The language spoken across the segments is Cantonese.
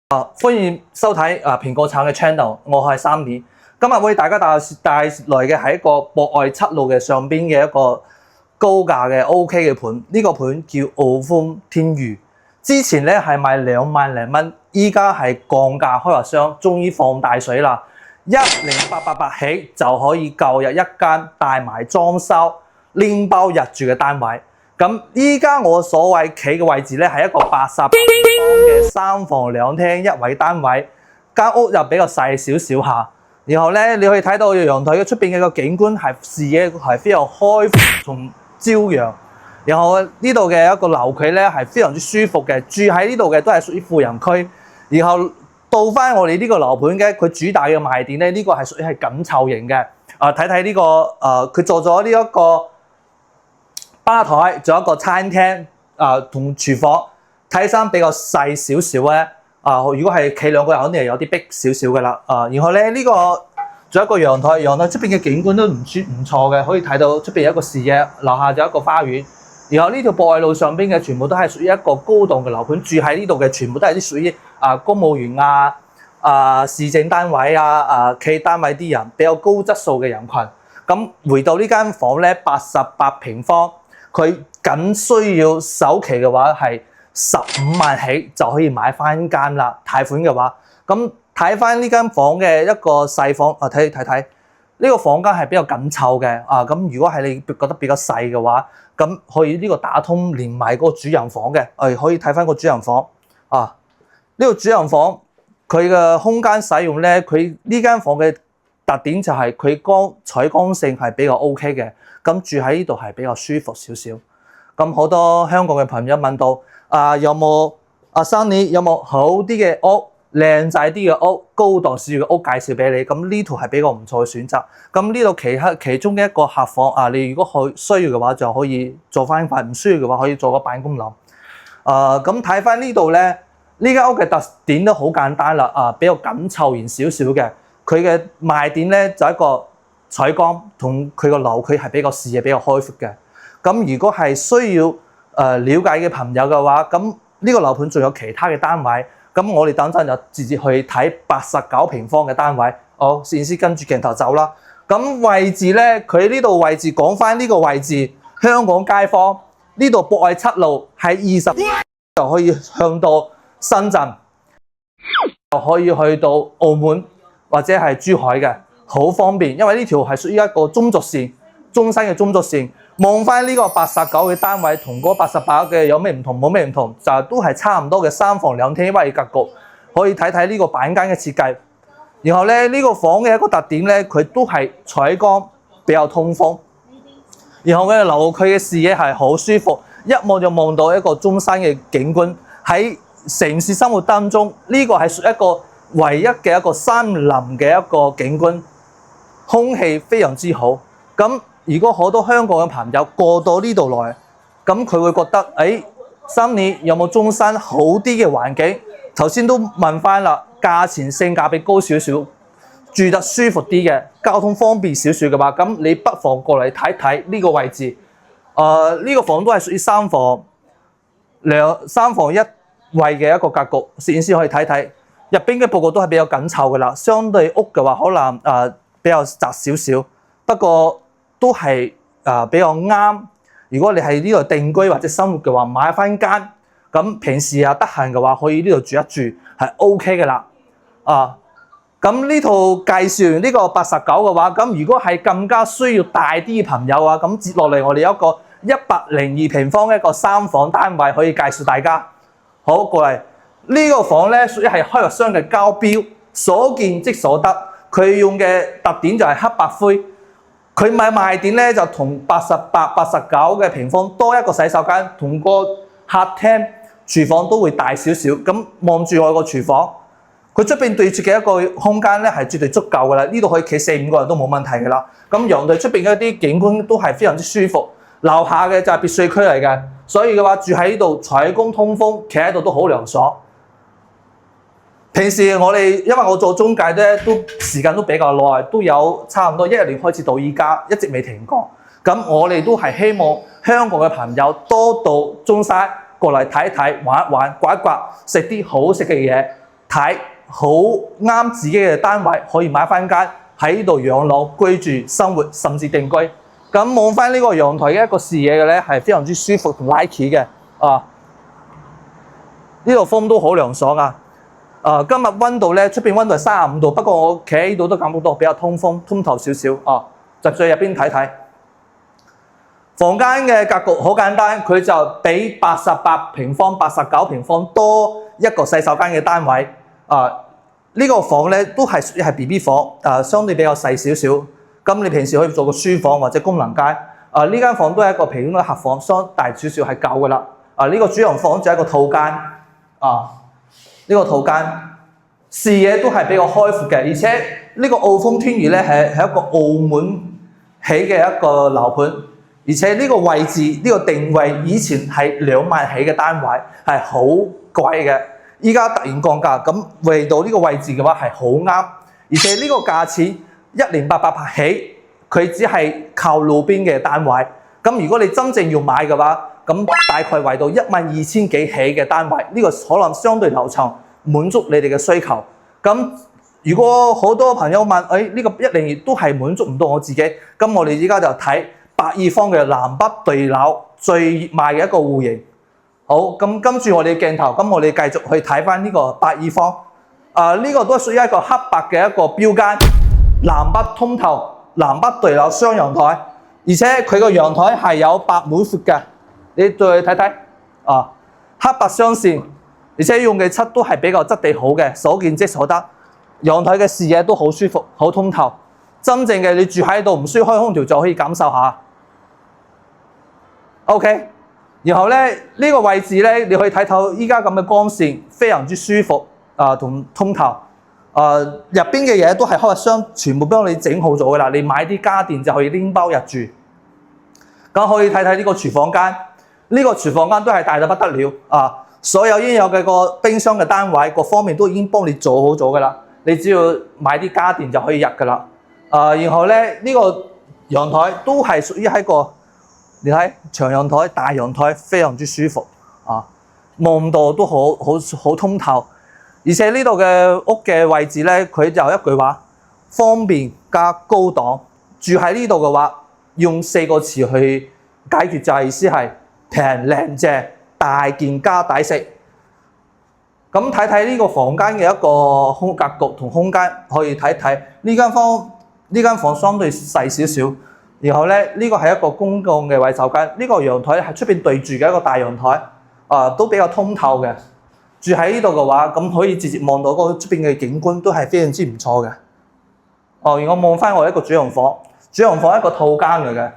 歡迎收睇蘋果橙嘅 channel，我係 Sunny。今日為大家帶來嘅係一個博愛七路嘅上邊嘅一個高價嘅 OK 嘅盤，呢個盤叫傲風天譽。之前咧係賣2萬零蚊，依家係降價開發商，終於放大水啦，10888起就可以購入一間帶埋裝修、拎包入住嘅單位。咁依家我所謂企嘅位置咧係一個80平方嘅3房2廳一位單位，間屋又比較細少少下。然後咧你可以睇到陽台嘅出邊嘅個景觀係視野係非常開闊同朝陽。然後呢度嘅一個樓區咧係非常之舒服嘅，住喺呢度嘅都係屬於富人區。然後到翻我哋呢個樓盤嘅佢主打嘅賣點咧，呢個係屬於係緊湊型嘅。睇睇呢個佢做咗呢一個吧台，仲有一個餐廳同廚房，睇起身比較細少少咧。如果係企2個人，肯定係有啲逼少少嘅啦。然後咧呢個仲有一個陽台，陽台出邊嘅景觀都唔錯嘅，可以睇到出邊有一個視野，樓下就有一個花園。然後呢條博愛路上邊嘅全部都係屬於一個高檔嘅樓盤，住喺呢度嘅全部都係啲屬於公務員市政單位企業單位啲人，比較高質素嘅人群。咁回到呢間房咧，88平方，佢僅需要首期嘅話係15萬起就可以買翻間啦。貸款嘅話，咁睇翻呢間房嘅一個細房，睇呢個房間係比較緊湊嘅。咁如果係你覺得比較細嘅話，咁可以呢個打通連埋個主人房嘅，可以睇翻個主人房。呢個主人房佢嘅空間使用咧，佢呢間房嘅特點就係佢採光性係比較 OK 嘅，咁住喺呢度係比較舒服少少。咁好多香港嘅朋友問到有冇Sunny 有冇好啲嘅屋、靚仔啲嘅屋、高檔少少嘅屋介紹俾你？咁呢度係比較唔錯嘅選擇。咁呢度其中嘅一個客房你如果需要嘅話就可以做翻塊，唔需要嘅話可以做個辦公樓。咁睇翻呢度咧，呢間屋嘅特點都好簡單啦，比較緊湊型少少嘅。佢嘅賣點咧就係一個採光同佢個樓區係比較視野比較開闊嘅。咁如果係需要了解嘅朋友嘅話，咁呢個樓盤仲有其他嘅單位，咁我哋等陣就直接去睇89平方嘅單位。好，攝影師跟住鏡頭走啦。咁位置咧，佢呢度位置講翻呢個位置，香港街坊呢度博愛七路係20就可以向到深圳，就可以去到澳門或者係珠海嘅，好方便。因為呢條係屬於一個中軸線，中山嘅中軸線。望翻呢個89嘅單位同嗰88嘅有咩唔同？冇咩唔同，就都係差唔多嘅3房2廳一位格局。可以睇睇呢個板間嘅設計。然後咧呢個房嘅一個特點咧，佢都係採光比較通風。然後嘅樓區嘅視野係好舒服，一望就望到一個中山嘅景觀。喺城市生活當中，呢個係屬於一個唯一嘅一個山林嘅一個景觀，空氣非常之好。咁如果好多香港嘅朋友過到呢度來，咁佢會覺得Sunny有冇中山好啲嘅環境？頭先都問翻啦，價錢性價比高少少，住得舒服啲嘅，交通方便少少嘅話，咁你不妨過嚟睇睇呢個位置。呢個房都係屬於3房1衛嘅一個格局，攝影師可以睇睇入邊嘅佈局都係比較緊湊嘅啦。相對屋嘅話，可能比較窄少少，不過都係比較啱。如果你係呢度定居或者生活嘅話，買翻間咁平時得閒嘅話，可以呢度住一住係 OK 嘅啦。咁呢套介紹完呢個89嘅話，咁如果係更加需要大啲嘅朋友咁接落嚟我哋有一個102平方嘅一個3房單位可以介紹大家。好，過嚟呢個房咧，屬於係開發商嘅交標，所見即所得。佢用嘅特點就係黑白灰。佢賣點咧就同88、89嘅平方多一個洗手間，同個客廳、廚房都會大少少。咁望住我個廚房，佢出邊對設嘅一個空間咧係絕對足夠㗎啦。呢度可以企4、5個人都冇問題㗎啦。咁陽台出邊嘅一啲景觀都係非常之舒服。樓下嘅就係別墅區嚟嘅，所以嘅話住喺呢度採光通風，企喺度都好涼爽。平時因為我做中介咧，都時間都比較耐，都有差唔多11年開始到依家，一直未停過。咁我哋都係希望香港嘅朋友多到中山過嚟睇一睇、玩一玩、刮一刮，食啲好食嘅嘢。睇好啱自己嘅單位，可以買翻間喺呢度養老居住生活，甚至定居。咁望翻呢個陽台嘅一個視野嘅咧，係非常之舒服同 like 嘅啊！呢度風都好涼爽啊！今日溫度咧，出邊溫度係35度，不過我企喺呢度都感覺到比較通風，通透少少啊！就再入邊睇睇。房間嘅格局好簡單，佢就比88平方、89平方多一個洗手間嘅單位。呢個房咧都係屬於係 BB 房，相對比較細少少。咁你平時可以做個書房或者功能間。呢間房都係一個平嘅客房，相大少少係夠噶啦。呢個主人房就係一個套間。呢個套間視野都係比較開闊嘅，而且呢個澳豐天頤咧係一個澳門起嘅一個樓盤。而且呢個位置呢個定位以前係2萬起嘅單位，係好貴嘅。依家突然降價，咁為到呢個位置嘅話係好啱。而且呢個價錢10888起，佢只係靠路邊嘅單位。咁如果你真正要買嘅話，咁大概為到12000幾起嘅單位，呢個可能相對樓層滿足你哋嘅需求。咁如果好多朋友問，呢個102都係滿足唔到我自己，咁我哋依家就睇82方嘅南北對樓最熱賣嘅一個戶型。好，咁跟住我哋嘅鏡頭，咁我哋繼續去睇翻呢個82方。呢個都係屬於一個黑白嘅一個標間，南北通透，南北對樓雙陽台，而且佢個陽台係有8米闊嘅。你再睇睇，黑白雙線，而且用嘅漆都係比較質地好嘅，所見即所得。陽台嘅視野都好舒服，好通透。真正嘅你住喺度唔需要開空調就可以感受下。OK， 然後咧呢個位置咧，你可以睇到依家咁嘅光線，非常之舒服同通透。入邊嘅嘢都係開發商全部幫你整好咗㗎啦，你買啲家電就可以拎包入住。咁可以睇睇呢個廚房間。呢個廚房間都係大到不得了所有應有嘅個冰箱嘅單位各方面都已經幫你做好咗㗎啦，你只要買啲家電就可以入㗎啦。然後咧呢個陽台都係屬於喺個，你睇長陽台、大陽台非常之舒服望到都好通透，而且呢度嘅屋嘅位置咧，佢就一句話方便加高檔，住喺呢度嘅話用4個詞去解決就係意思係平靚正大件加抵食。咁睇睇呢個房間嘅一個格局同空間，可以睇睇呢間房相對細少少。然後咧呢個係一個公共嘅洗手間，呢個陽台係出邊對住嘅一個大陽台，都比較通透嘅。住喺呢度嘅話，咁可以直接望到嗰個出邊嘅景觀都係非常之唔錯嘅。然後望翻我一個主人房，主人房係一個套間嚟嘅。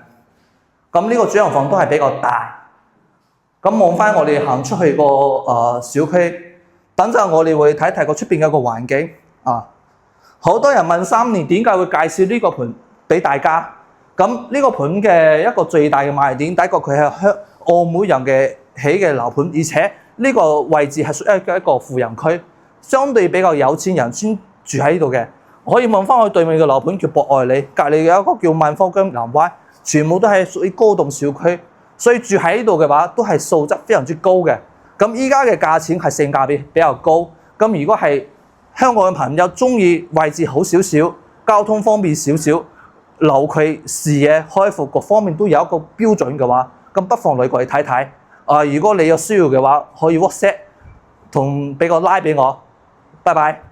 咁呢個主人房都係比較大。咁望翻我哋行出去個小區，等陣我哋會睇睇個出邊嘅一個環境好多人問3年點解會介紹呢個盤俾大家？咁呢個盤嘅一個最大嘅賣點，第一個佢係澳門人嘅起嘅樓盤，而且呢個位置係屬於一個富人區，相對比較有錢人先住喺呢度嘅。可以望翻我對面嘅樓盤叫博愛里，隔離有一個叫萬科居南灣，全部都係屬於高檔小區。所以住喺呢度嘅話，都係素質非常之高嘅。咁依家嘅價錢係性價比比較高。咁如果係香港嘅朋友中意位置好少少、交通方便少少、樓距視野開闊各方面都有一個標準嘅話，咁不妨嚟過嚟睇睇。如果你有需要嘅話，可以 WhatsApp 同俾個 like 俾我。拜拜。